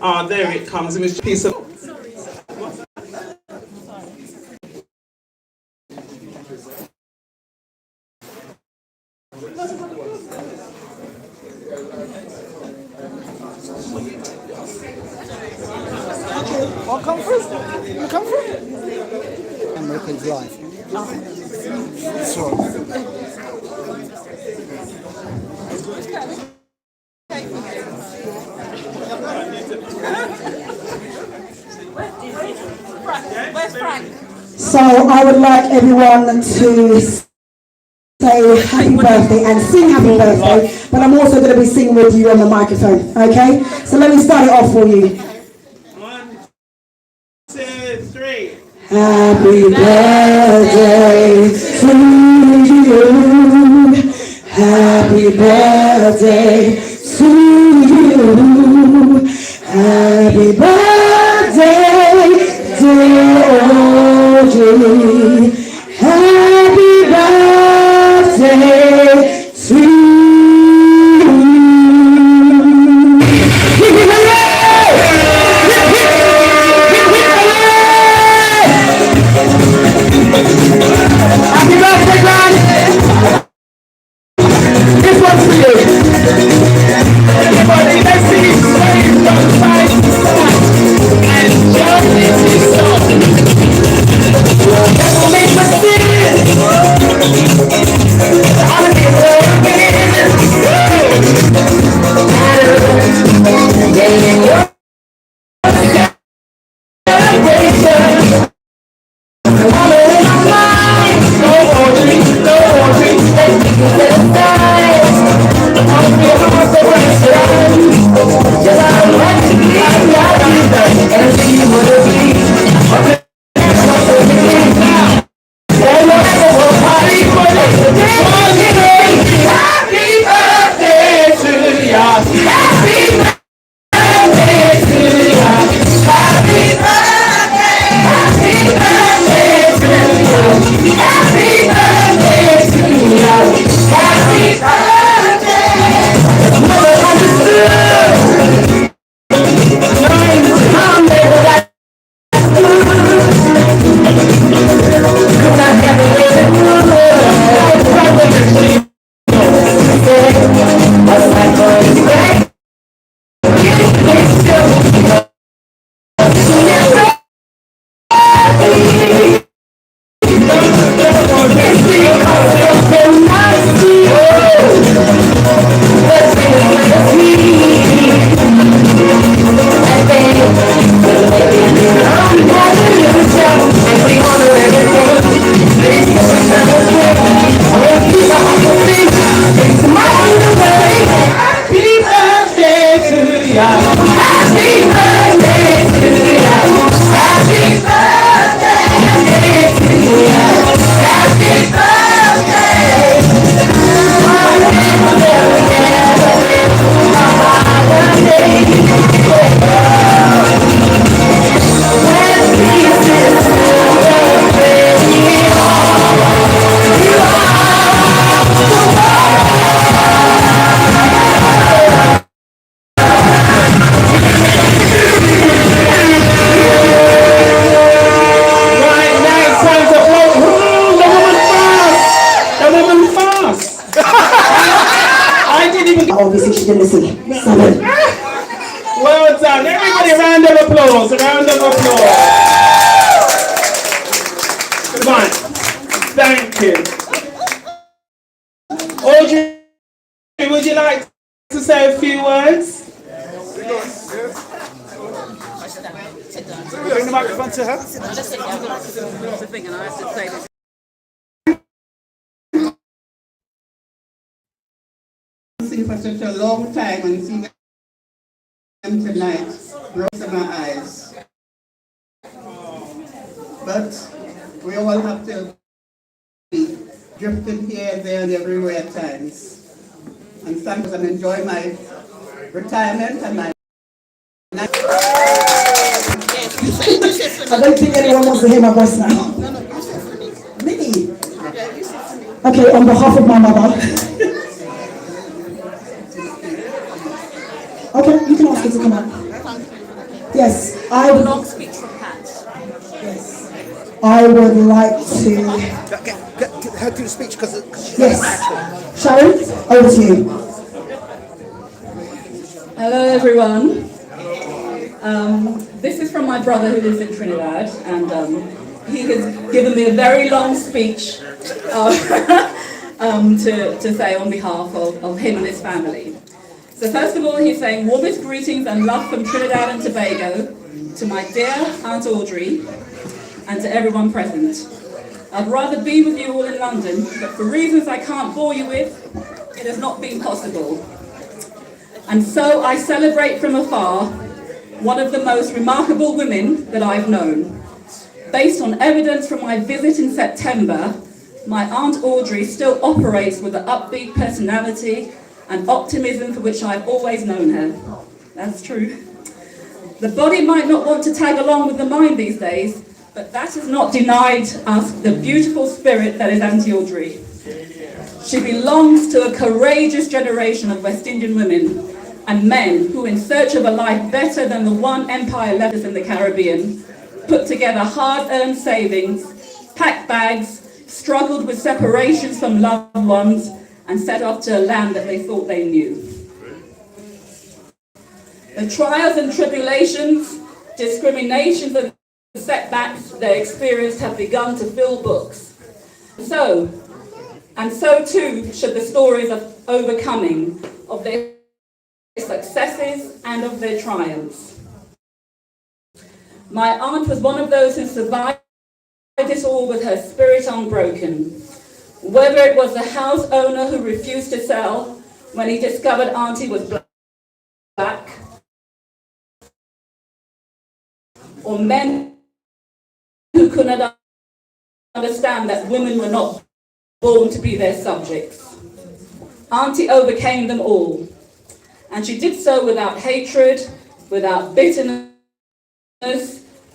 Ah, there it comes. It was a piece of. What come first? You come first? American's life. So. Where's Frank? So I would like everyone to say happy birthday and sing happy birthday, but I'm also going to be singing with you on the microphone, okay? So let me start it off for you. 1, 2, 3. Happy birthday to you. Happy birthday to you. Happy birthday, dear Audrey. Happy birthday to you. Happy birthday, man! This one's for you. Everybody, let's see you swaying from side to side and jump in this song. That will make us sing. I'll be obviously she didn't listen. Well done. Everybody, a round of applause. A round of applause. Right. Thank you. Audrey, would you like to say a few words? Bring the microphone to her. See for such a long time and see them tonight brought to my eyes. But we all have to be drifting here and there and everywhere at times. And sometimes I enjoy my retirement and my I don't think anyone wants to hear my voice now. Me? Okay, on behalf of my mother. Okay, you can ask her to come out. Yes, I A would, long speech from Pat. I would like to. Get her to the speech because Yes, Sharon, over to you. Hello everyone. This is from my brother who lives in Trinidad, and he has given me a very long speech to say on behalf of him and his family. So first of all, he's saying warmest greetings and love from Trinidad and Tobago to my dear Aunt Audrey and to everyone present. I'd rather be with you all in London, but for reasons I can't bore you with, it has not been possible. And so I celebrate from afar one of the most remarkable women that I've known. Based on evidence from my visit in September, my Aunt Audrey still operates with the upbeat personality and optimism for which I've always known her. That's true. The body might not want to tag along with the mind these days, but that has not denied us the beautiful spirit that is Auntie Audrey. She belongs to a courageous generation of West Indian women and men who, in search of a life better than the one empire left us in the Caribbean, put together hard-earned savings, packed bags, struggled with separations from loved ones, and set off to a land that they thought they knew. The trials and tribulations, discriminations and setbacks they experienced have begun to fill books. So too should the stories of overcoming, of their successes and of their triumphs. My aunt was one of those who survived this all with her spirit unbroken. Whether it was the house owner who refused to sell when he discovered Auntie was black, or men who could not understand that women were not born to be their subjects. Auntie overcame them all, and she did so without hatred, without bitterness,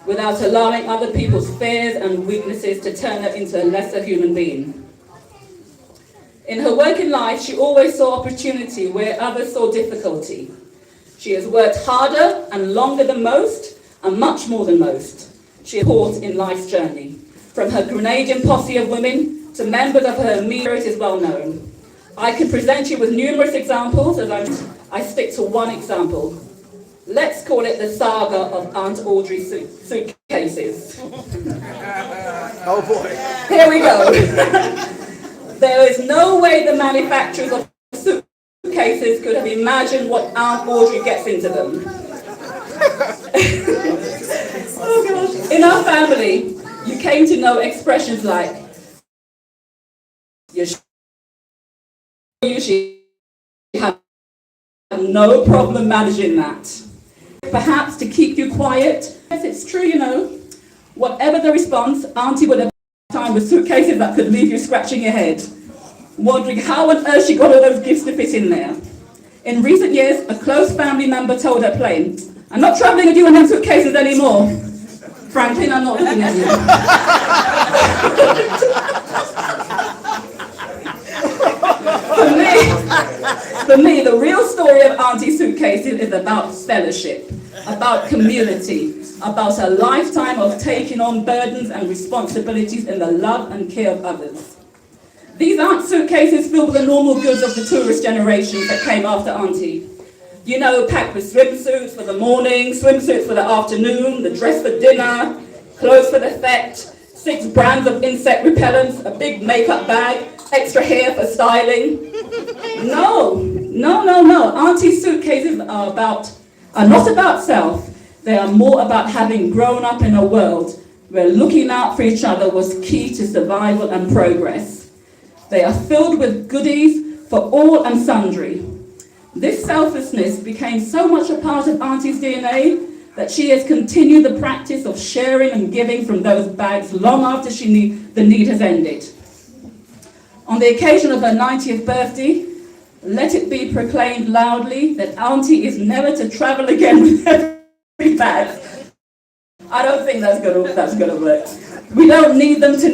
without allowing other people's fears and weaknesses to turn her into a lesser human being. In her working life, she always saw opportunity where others saw difficulty. She has worked harder and longer than most, and much more than most. She has fought in life's journey. From her Grenadian posse of women to members of her immediate is well known. I could present you with numerous examples, as I stick to one example. Let's call it the saga of Aunt Audrey's suitcases. Oh boy. Here we go. There is no way the manufacturers of suitcases could have imagined what Aunt Audrey gets into them. Oh gosh. In our family, you came to know expressions like, she had no problem managing that. Perhaps to keep you quiet. Yes, it's true, you know. Whatever the response, Auntie would have time with suitcases that could leave you scratching your head, wondering how on earth she got all those gifts to fit in there. In recent years, a close family member told her plain, "I'm not travelling with you in them suitcases anymore. Franklin, I'm not looking at you." For me, the real story of Auntie's suitcases is about fellowship, about community, about a lifetime of taking on burdens and responsibilities in the love and care of others. These aren't suitcases filled with the normal goods of the tourist generations that came after Auntie. You know, packed with swimsuits for the morning, swimsuits for the afternoon, the dress for dinner, clothes for the fete, 6 brands of insect repellents, a big makeup bag, extra hair for styling. No. Auntie's suitcases are not about self. They are more about having grown up in a world where looking out for each other was key to survival and progress. They are filled with goodies for all and sundry. This selflessness became so much a part of Auntie's DNA that she has continued the practice of sharing and giving from those bags long after the need has ended. On the occasion of her 90th birthday, let it be proclaimed loudly that Auntie is never to travel again with every bag. I don't think that's gonna work. We don't need them to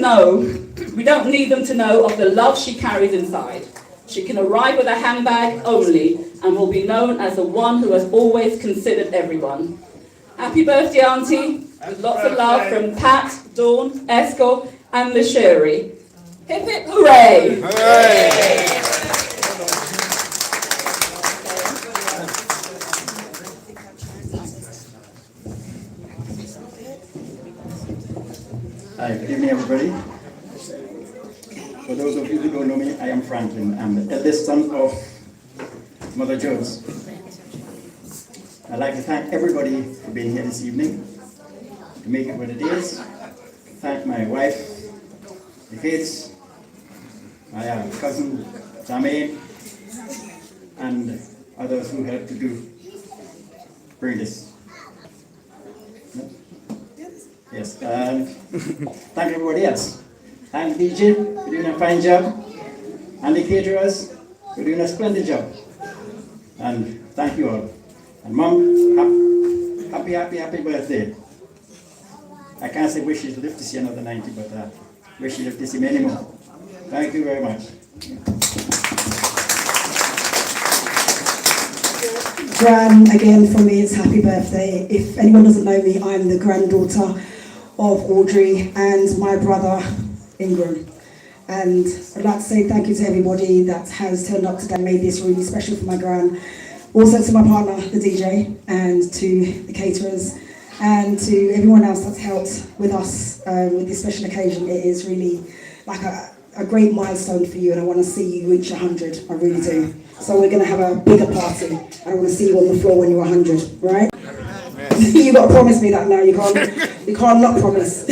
know of the love she carries inside. She can arrive with a handbag only and will be known as the one who has always considered everyone. Happy birthday, Auntie. With lots of love from Pat, Dawn, Esco, and Lasheri. Hip hip hooray! Hi, good evening, everybody. For those of you who don't know me, I am Franklin. I'm the eldest son of Mother Jones. I'd like to thank everybody for being here this evening, to make it what it is. Thank my wife, the kids, my cousin, Charmaine, and others who helped to bring this. Yes, and thank everybody else. Thank DJ for doing a fine job, and the caterers for doing a splendid job. And thank you all. And Mom, happy birthday. I can't say wish you to live to see another 90, but wish you live to see many more. Thank you very much. Gran, again, for me, it's happy birthday. If anyone doesn't know me, I'm the granddaughter of Audrey and my brother, Ingram. And I'd like to say thank you to everybody that has turned up today and made this really special for my gran. Also to my partner, the DJ, and to the caterers, and to everyone else that's helped with us with this special occasion. It is really like a great milestone for you, and I want to see you reach 100, I really do. So we're going to have a bigger party, and I want to see you on the floor when you're 100, right? You got to promise me that now, you can't not promise.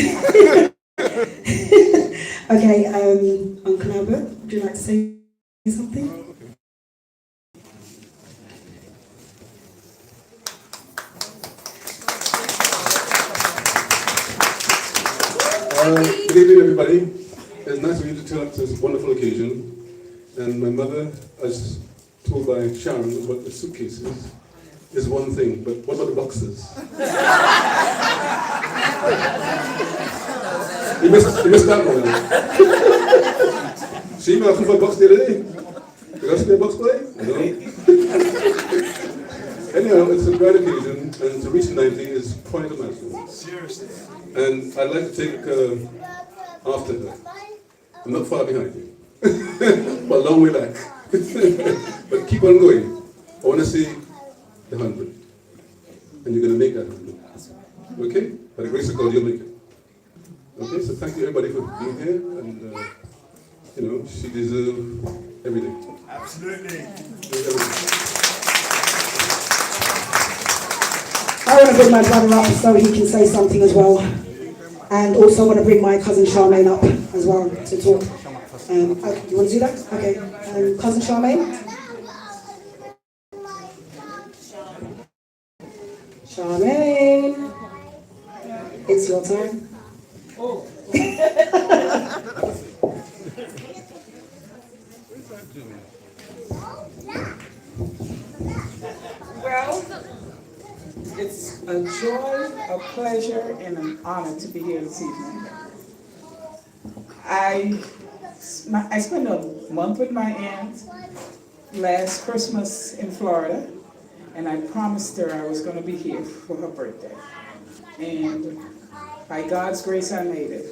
Okay, Uncle Albert, would you like to say something? Good evening, everybody. It's nice of you to turn up to this wonderful occasion. And my mother, as told by Sharon about the suitcases, is one thing, but what about the boxes? you missed that one. See me asking for a box the other day? You got to see a box play? No. Anyhow, it's a great occasion, and to reach 90 is quite a milestone. Seriously. And I'd like to take after her. I'm not far behind you, but a long way back. But keep on going. I want to see the 100. And you're going to make that 100. Okay? By the grace of God, you'll make it. Okay? So thank you, everybody, for being here. And, you know, she deserves everything. Absolutely. I want to bring my brother up so he can say something as well. And also want to bring my cousin Charmaine up as well to talk. Okay, you want to do that? Okay. Cousin Charmaine? Charmaine, it's your turn. Oh. Well, it's a joy, a pleasure, and an honor to be here this evening. I spent a month with my aunt last Christmas in Florida, and I promised her I was going to be here for her birthday. And by God's grace, I made it.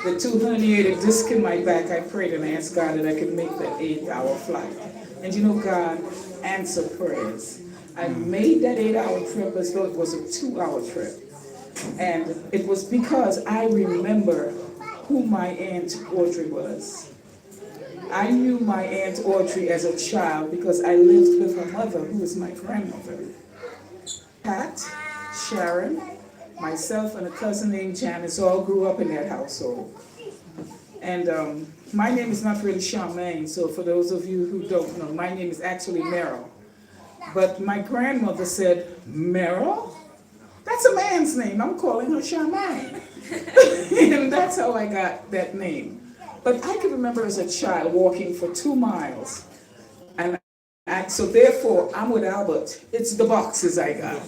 The 2 herniated disc in my back, I prayed and asked God that I could make the 8-hour flight. And you know, God answered prayers. I made that 8-hour trip as though it was a 2-hour trip. And it was because I remember who my Aunt Audrey was. I knew my Aunt Audrey as a child because I lived with her mother, who was my grandmother. Pat, Sharon, myself, and a cousin named Janice all grew up in that household. And my name is not really Charmaine, so for those of you who don't know, my name is actually Merrill. But my grandmother said, Merrill? That's a man's name. I'm calling her Charmaine. And that's how I got that name. But I can remember as a child walking for 2 miles. And so therefore, I'm with Albert. It's the boxes I got.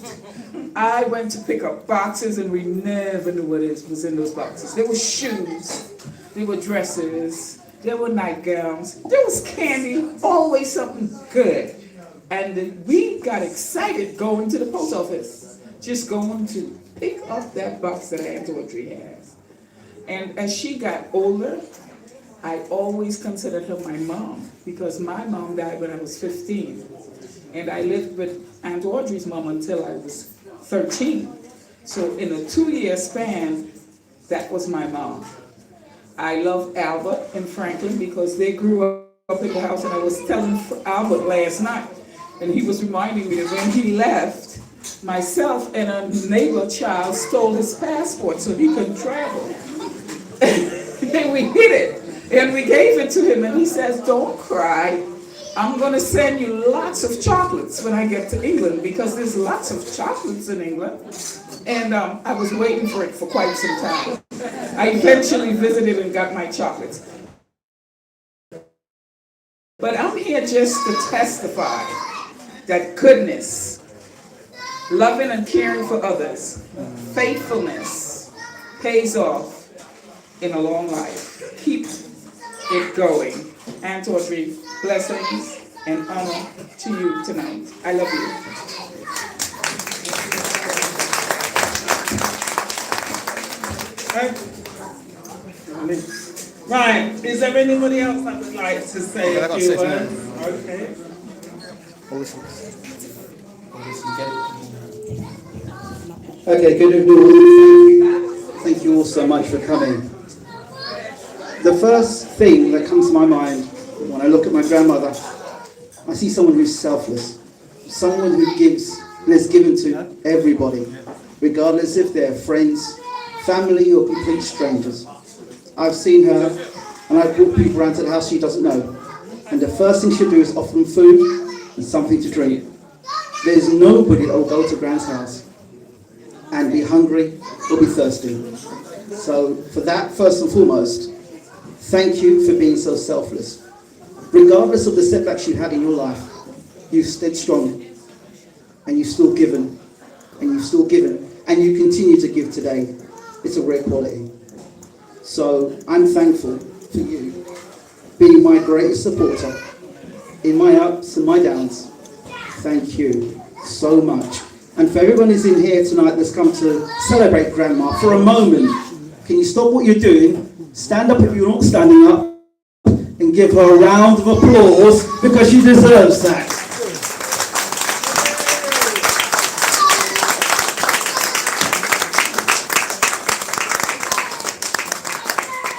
I went to pick up boxes and we never knew what was in those boxes. There were shoes, there were dresses, there were nightgowns, there was candy, always something good. And we got excited going to the post office just going to pick up that box that Aunt Audrey has. And as she got older, I always considered her my mom, because my mom died when I was 15. And I lived with Aunt Audrey's mom until I was 13. So in a 2-year span, that was my mom. I love Albert and Franklin because they grew up in the house, and I was telling Albert last night, and he was reminding me that when he left, myself and a neighbor child stole his passport so he couldn't travel. And we hid it, and we gave it to him, and he says, "Don't cry. I'm going to send you lots of chocolates when I get to England," because there's lots of chocolates in England. And I was waiting for it for quite some time. I eventually visited and got my chocolates. But I'm here just to testify that goodness, loving and caring for others, faithfulness pays off in a long life. Keep it going. Aunt Audrey, blessings and honor to you tonight. I love you. Right, is there anybody else that would like to say a few words? Okay. Okay, good evening. Thank you all so much for coming. The first thing that comes to my mind when I look at my grandmother, I see someone who's selfless, someone who gives and is given to everybody, regardless if they're friends, family, or complete strangers. I've seen her, and I've brought people around to the house she doesn't know, and the first thing she'll do is offer them food and something to drink. There's nobody that will go to Grand's house and be hungry or be thirsty. So for that, first and foremost, thank you for being so selfless. Regardless of the setbacks you had in your life, you've stayed strong, and you've still given, and you've still given, and you continue to give today. It's a rare quality. So I'm thankful for you being my greatest supporter in my ups and my downs. Thank you so much. And for everyone who's in here tonight that's come to celebrate Grandma, for a moment, can you stop what you're doing, stand up if you're not standing up, and give her a round of applause, because she deserves that.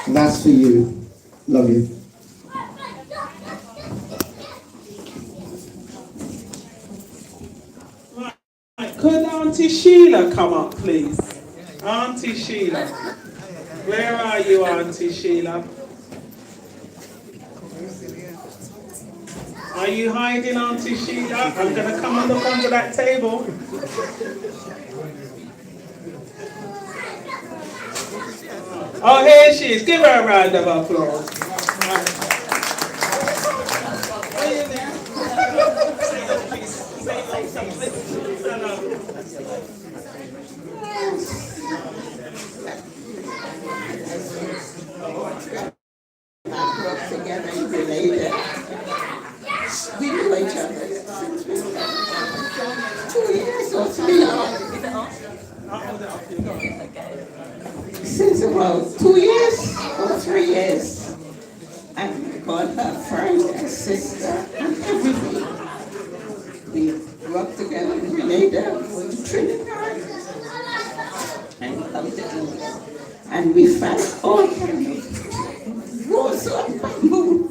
And that's for you. Love you. Could Auntie Sheila come up, please? Auntie Sheila. Where are you, Auntie Sheila? Are you hiding, Auntie Sheila? I'm going to come and look under that table. Oh, here she is. Give her a round of applause. Together in Grenada. We knew each other since we were 2 years or 3 years. Since about 2 years or 3 years. And we called her friend and sister and everything. We grew up together in Grenada, went to Trinidad, and come to England. And we found all kinds of rose and bamboo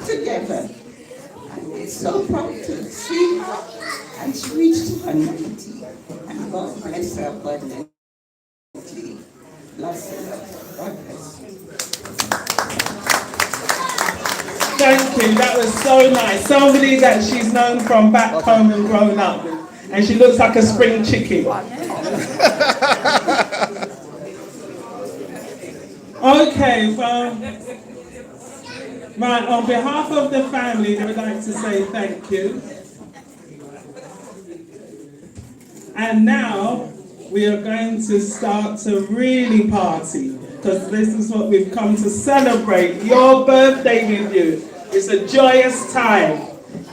together. And we're so proud to see her. And she reached 190. And God bless her abundantly. Lots of love. God bless you. Thank you, that was so nice. Somebody that she's known from back home and grown up with. And she looks like a spring chicken. Okay, well, right, on behalf of the family, they would like to say thank you. And now we are going to start to really party, because this is what we've come to celebrate, your birthday with you. It's a joyous time.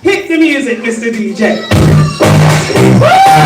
Hit the music, Mr. DJ. Woo!